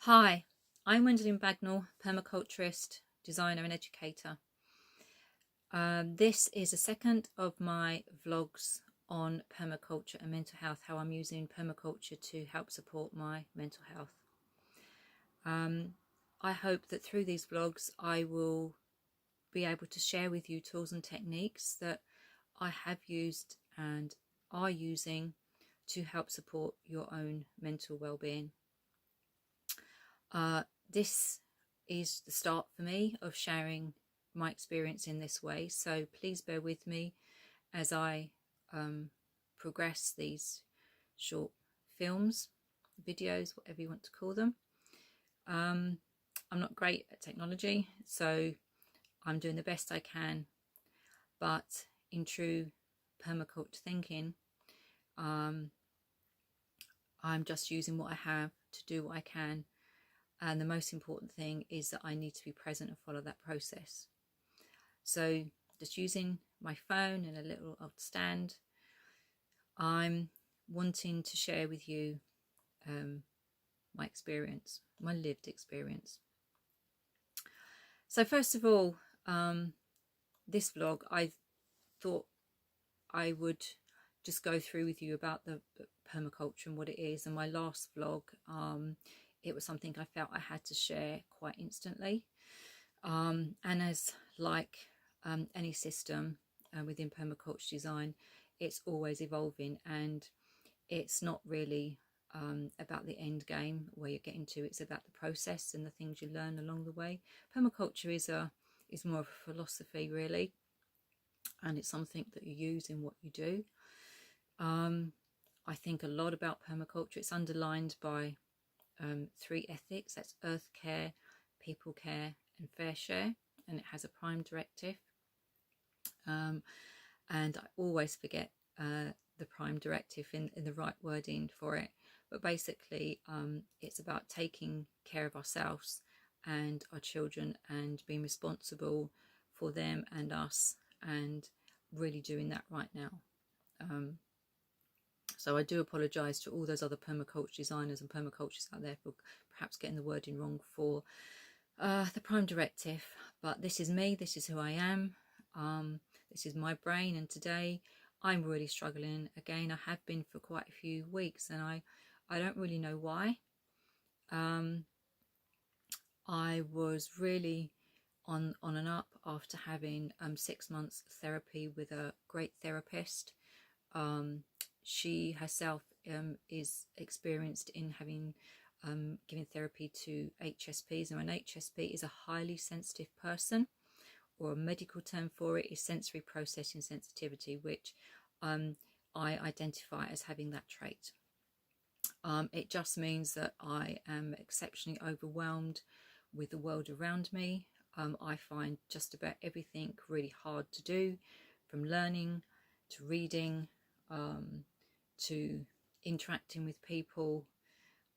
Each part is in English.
Hi, I'm Wenderlynn, permaculturist, designer and educator. This is the second of my vlogs on permaculture and mental health, how I'm using permaculture to help support my mental health. I hope that through these vlogs I will be able to share with you tools and techniques that I have used and are using to help support your own mental well-being. This is the start for me of sharing my experience in this way, so please bear with me as I progress these short films, videos, whatever you want to call them. I'm not great at technology, so I'm doing the best I can, but in true permaculture thinking, I'm just using what I have to do what I can. And the most important thing is that I need to be present and follow that process. So just using my phone and a little old stand, I'm wanting to share with you my experience, my lived experience. So first of all, this vlog, I thought I would just go through with you about the permaculture and what it is. And my last vlog, it was something I felt I had to share quite instantly. And as like any system within permaculture design, it's always evolving, and it's not really about the end game where you're getting to. It's about the process and the things you learn along the way. Permaculture is more of a philosophy, really, and it's something that you use in what you do. I think a lot about permaculture. It's underlined by 3 ethics. That's earth care, people care, and fair share. And it has a prime directive. And I always forget the prime directive in the right wording for it. But basically, it's about taking care of ourselves and our children and being responsible for them and us, and really doing that right now. So I do apologise to all those other permaculture designers and permaculturists out there for perhaps getting the wording wrong for the prime directive. But this is me, this is who I am, this is my brain, and today I'm really struggling. Again, I have been for quite a few weeks, and I don't really know why. I was really on and up after having 6 months therapy with a great therapist. She herself is experienced in having giving therapy to HSPs. Now, an HSP is a highly sensitive person, or a medical term for it is sensory processing sensitivity, which I identify as having that trait. It just means that I am exceptionally overwhelmed with the world around me. I find just about everything really hard to do, from learning to reading to interacting with people.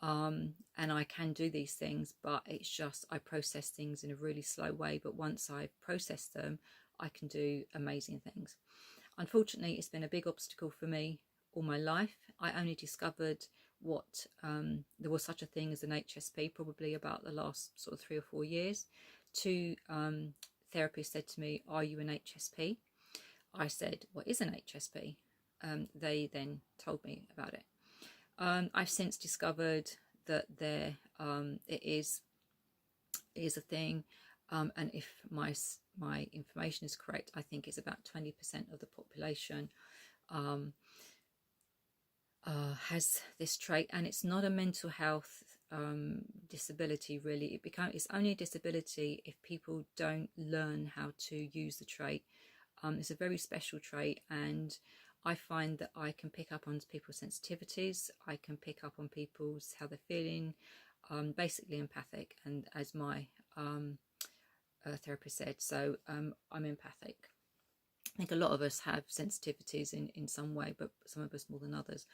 And I can do these things, but it's just I process things in a really slow way. But once I've processed them, I can do amazing things. Unfortunately, it's been a big obstacle for me all my life. I only discovered what there was such a thing as an HSP probably about the last sort of 3 or 4 years. 2 therapists said to me, "Are you an HSP?" I said, "What is an HSP?" They then told me about it. I've since discovered that it is a thing, and if my information is correct, I think it's about 20% of the population has this trait, and it's not a mental health disability really. It's only a disability if people don't learn how to use the trait. It's a very special trait, and I find that I can pick up on people's sensitivities. I can pick up on people's how they're feeling, basically empathic, and as my therapist said, so I'm empathic. I think a lot of us have sensitivities in some way, but some of us more than others.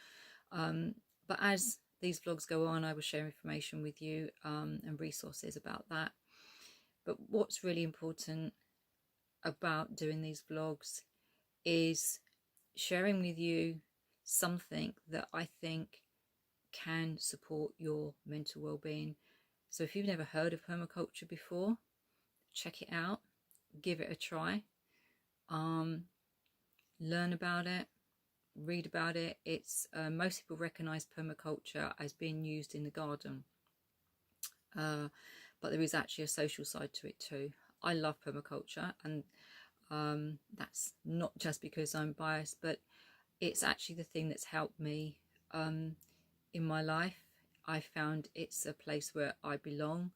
But as these vlogs go on, I will share information with you and resources about that. But what's really important about doing these vlogs is sharing with you something that I think can support your mental well-being. So if you've never heard of permaculture before, check it out, give it a try, learn about it, read about it. It's most people recognize permaculture as being used in the garden, but there is actually a social side to it too. I love permaculture, and that's not just because I'm biased, but it's actually the thing that's helped me in my life. I found it's a place where I belong.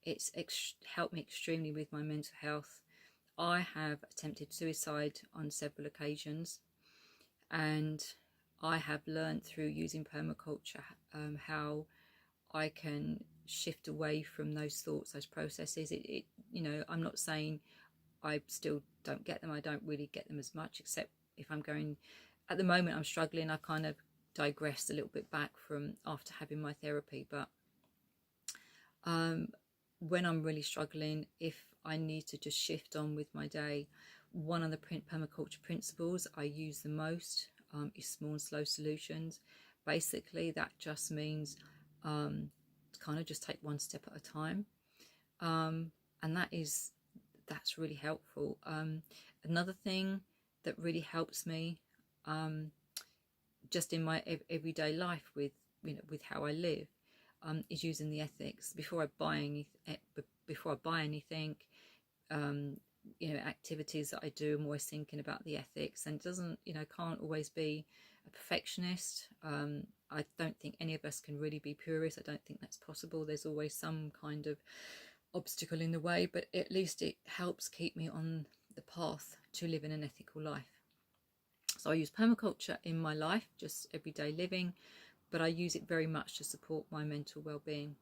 It's helped me extremely with my mental health. I have attempted suicide on several occasions, and I have learned through using permaculture how I can shift away from those thoughts, those processes. You know, I'm not saying I still don't get them. I don't really get them as much, except if I'm going, at the moment I'm struggling. I kind of digressed a little bit back from after having my therapy, but when I'm really struggling, if I need to just shift on with my day, one of the permaculture principles I use the most is small and slow solutions. Basically, that just means to kind of just take one step at a time, and that's really helpful. Another thing that really helps me just in my everyday life with how I live is using the ethics before I buy anything. Activities that I do, I'm always thinking about the ethics, and it doesn't, can't always be a perfectionist. I don't think any of us can really be purists. I don't think that's possible. There's always some kind of obstacle in the way, but at least it helps keep me on the path to living an ethical life. So I use permaculture in my life, just everyday living, but I use it very much to support my mental well-being.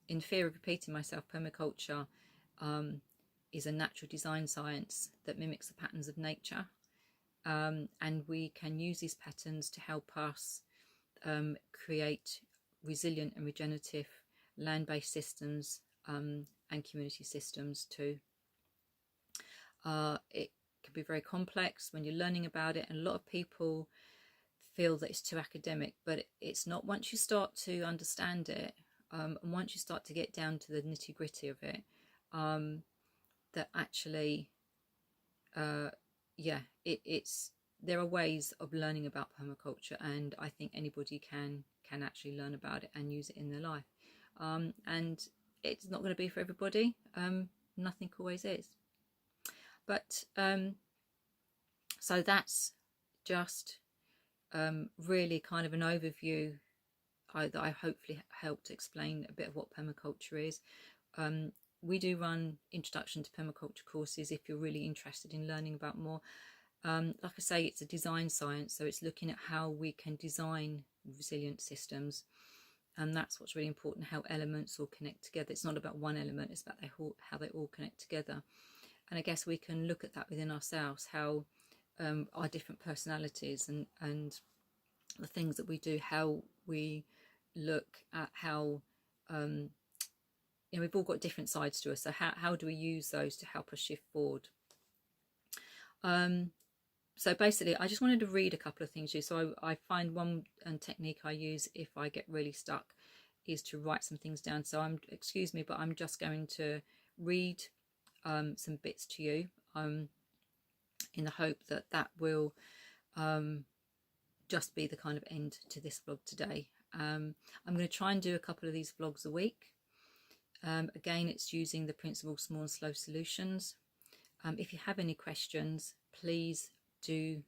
In fear of repeating myself, permaculture is a natural design science that mimics the patterns of nature, and we can use these patterns to help us create resilient and regenerative land-based systems and community systems too. It can be very complex when you're learning about it, and a lot of people feel that it's too academic, but it's not. Once you start to understand it, and once you start to get down to the nitty-gritty of it, that actually there are ways of learning about permaculture, and I think anybody can actually learn about it and use it in their life. And it's not going to be for everybody. Nothing always is. But so that's just really kind of an overview that I hopefully helped explain a bit of what permaculture is. We do run introduction to permaculture courses if you're really interested in learning about more. Like I say, it's a design science, so it's looking at how we can design resilient systems, and that's what's really important, how elements all connect together. It's not about one element, it's about how they all connect together. And I guess we can look at that within ourselves, how our different personalities and the things that we do, how we look at how we've all got different sides to us, so how do we use those to help us shift forward. So basically I just wanted to read a couple of things to you. So I find one technique I use if I get really stuck is to write some things down. So excuse me, but I'm just going to read some bits to you in the hope that that will just be the kind of end to this vlog today. I'm going to try and do a couple of these vlogs a week. Again, it's using the principle small and slow solutions. If you have any questions, please do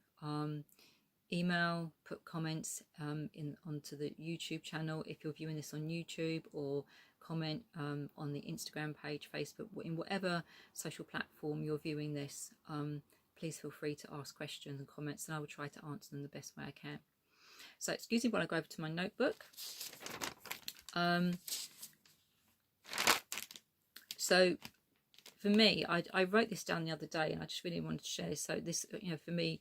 email, put comments onto the YouTube channel if you're viewing this on YouTube, or comment on the Instagram page, Facebook, in whatever social platform you're viewing this. Please feel free to ask questions and comments, and I will try to answer them the best way I can. So excuse me while I go over to my notebook. So for me, I wrote this down the other day, and I just really wanted to share this. So this, for me,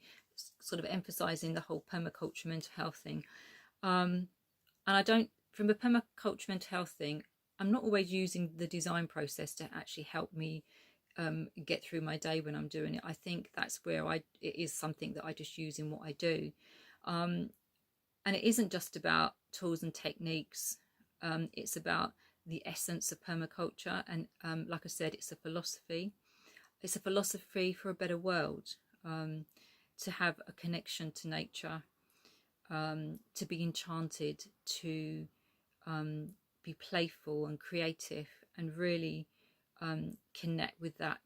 sort of emphasizing the whole permaculture mental health thing. And I don't, from a permaculture mental health thing, I'm not always using the design process to actually help me get through my day when I'm doing it. I think that's where it is something that I just use in what I do. And it isn't just about tools and techniques. It's about the essence of permaculture. And like I said, it's a philosophy. It's a philosophy for a better world, to have a connection to nature, to be enchanted, to be playful and creative, and really connect with that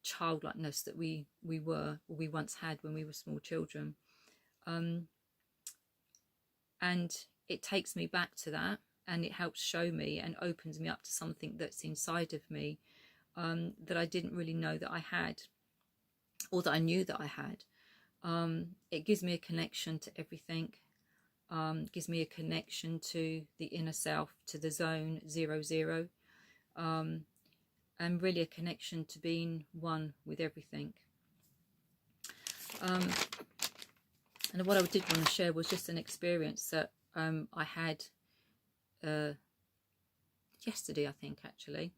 childlikeness that we once had when we were small children. And it takes me back to that, and it helps show me and opens me up to something that's inside of me, that I didn't really know that I had, or that I knew that I had. It gives me a connection to everything. Gives me a connection to the inner self, to the zone 00, and really a connection to being one with everything. And what I did want to share was just an experience that I had yesterday, I think, actually.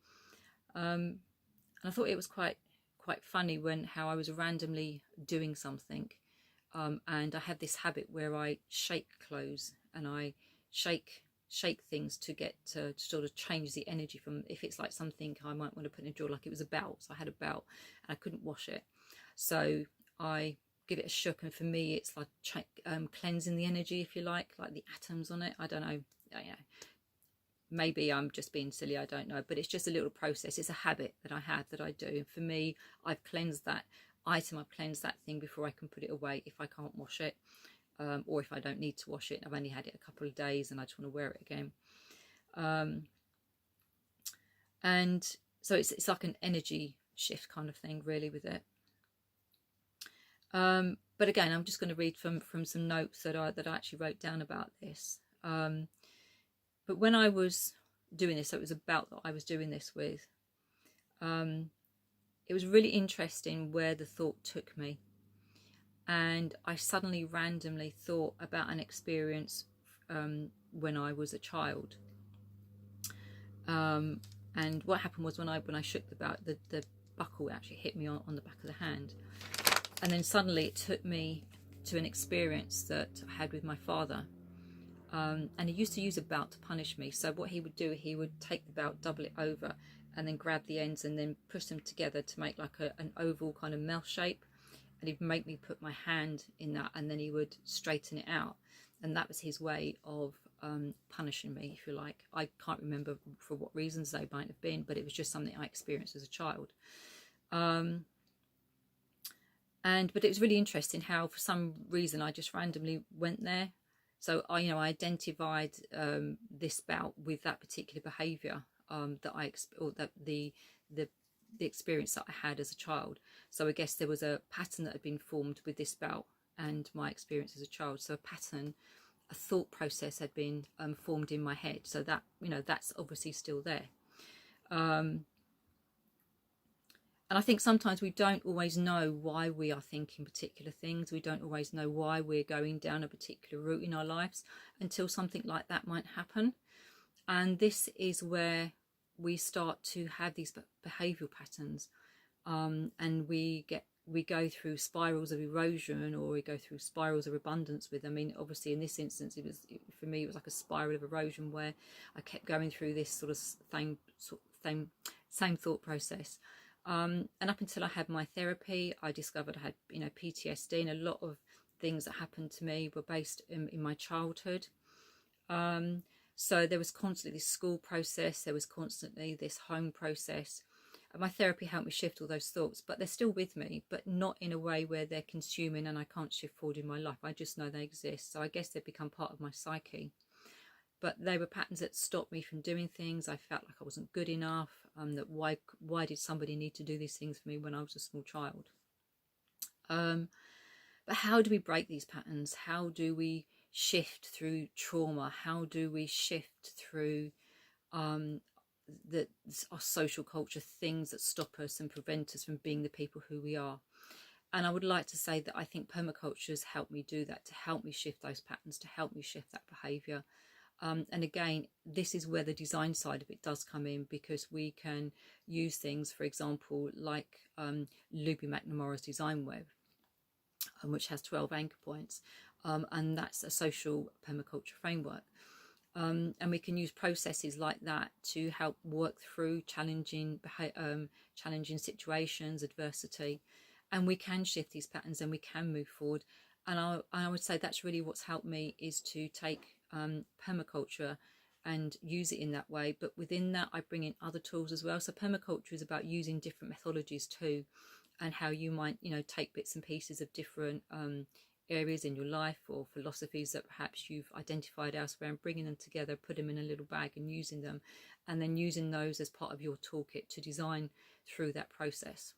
And I thought it was quite funny how I was randomly doing something, and I have this habit where I shake clothes, and I shake things to get to sort of change the energy from, if it's like something I might want to put in a drawer, like it was a belt. So I had a belt and I couldn't wash it, so I give it a shook, and for me it's like cleansing the energy, if you like the atoms on it. I don't know, maybe I'm just being silly, I don't know, but it's just a little process. It's a habit that I have, that I do, and for me, I've cleansed that item, I've cleansed that thing before I can put it away if I can't wash it, or if I don't need to wash it. I've only had it a couple of days and I just want to wear it again. And so it's like an energy shift kind of thing, really, with it. But again, I'm just going to read from some notes that I actually wrote down about this. But when I was doing this, so it was about that I was doing this with, it was really interesting where the thought took me. And I suddenly randomly thought about an experience when I was a child. And what happened was when I shook the belt, the buckle actually hit me on the back of the hand. And then suddenly it took me to an experience that I had with my father. And he used to use a belt to punish me. So what he would do, he would take the belt, double it over, and then grab the ends and then push them together to make like an oval kind of mouth shape. And he'd make me put my hand in that, and then he would straighten it out. And that was his way of punishing me, if you like. I can't remember for what reasons they might have been, but it was just something I experienced as a child. But it was really interesting how, for some reason, I just randomly went there. So I identified this bout with that particular behaviour the experience that I had as a child. So I guess there was a pattern that had been formed with this bout and my experience as a child. So a thought process had been formed in my head. So that, that's obviously still there. And I think sometimes we don't always know why we are thinking particular things. We don't always know why we're going down a particular route in our lives until something like that might happen. And this is where we start to have these behavioural patterns, and we go through spirals of erosion, or we go through spirals of abundance with them. I mean, obviously in this instance, for me it was like a spiral of erosion where I kept going through this sort of same thought process. And up until I had my therapy, I discovered I had PTSD, and a lot of things that happened to me were based in my childhood. So there was constantly this school process, there was constantly this home process. And my therapy helped me shift all those thoughts, but they're still with me, but not in a way where they're consuming and I can't shift forward in my life. I just know they exist. So I guess they've become part of my psyche. But they were patterns that stopped me from doing things. I felt like I wasn't good enough. That why did somebody need to do these things for me when I was a small child? But how do we break these patterns? How do we shift through trauma? How do we shift through our social culture, things that stop us and prevent us from being the people who we are? And I would like to say that I think permaculture has helped me do that, to help me shift those patterns, to help me shift that behaviour. And again, this is where the design side of it does come in, because we can use things, for example, like Luby McNamara's design web, which has 12 anchor points. and that's a social permaculture framework. And we can use processes like that to help work through challenging situations, adversity, and we can shift these patterns and we can move forward. And I would say that's really what's helped me, is to take permaculture and use it in that way. But within that, I bring in other tools as well. So permaculture is about using different methodologies too, and how you might, take bits and pieces of different areas in your life or philosophies that perhaps you've identified elsewhere, and bringing them together, put them in a little bag and using them, and then using those as part of your toolkit to design through that process.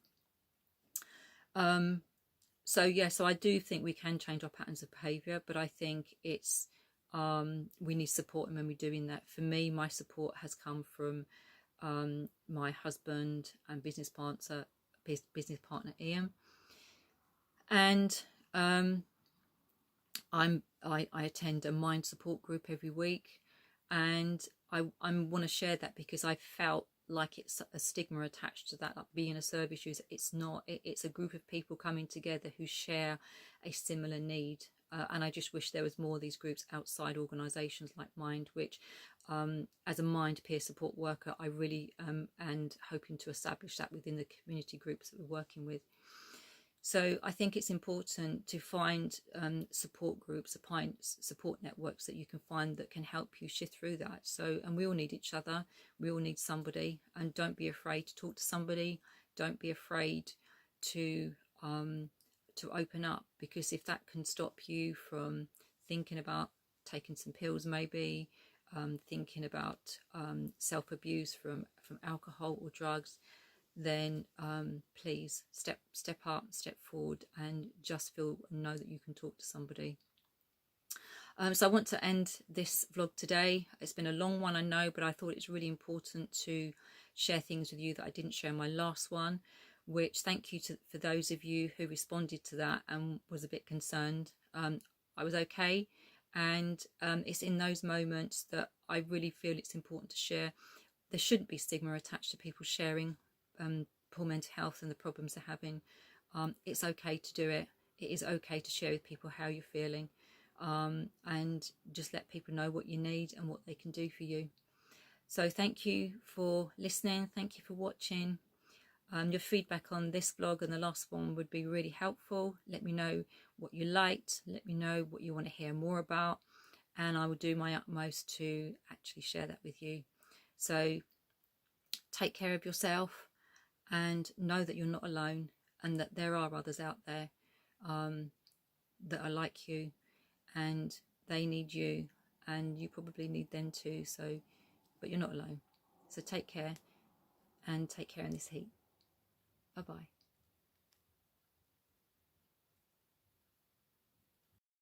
So I do think we can change our patterns of behavior, but I think it's we need support when we're doing that. For me, my support has come from my husband and business partner Ian, and I attend a mind support group every week, and I want to share that because I felt like it's a stigma attached to that, like being a service user. It's not. It's a group of people coming together who share a similar need, and I just wish there was more of these groups outside organisations like Mind, which as a Mind peer support worker, I really and hoping to establish that within the community groups that we're working with. So I think it's important to find support groups, support networks that you can find that can help you shift through that. So, and we all need each other. We all need somebody, and don't be afraid to talk to somebody. Don't be afraid to open up, because if that can stop you from thinking about taking some pills, maybe thinking about self-abuse from alcohol or drugs, then please step up, step forward, and just know that you can talk to somebody. So I want to end this vlog today. It's been a long one, I know, but I thought it's really important to share things with you that I didn't share in my last one, which thank you for those of you who responded to that and was a bit concerned. I was okay, and it's in those moments that I really feel it's important to share. There shouldn't be stigma attached to people sharing poor mental health and the problems they're having. It's okay to do it. It is okay to share with people how you're feeling, and just let people know what you need and what they can do for you. So thank you for listening. Thank you for watching. Your feedback on this vlog and the last one would be really helpful. Let me know what you liked. Let me know what you want to hear more about, and I will do my utmost to actually share that with you. So take care of yourself, and know that you're not alone, and that there are others out there that are like you, and they need you, and you probably need them too. So, but you're not alone. So take care, and take care in this heat. Bye bye.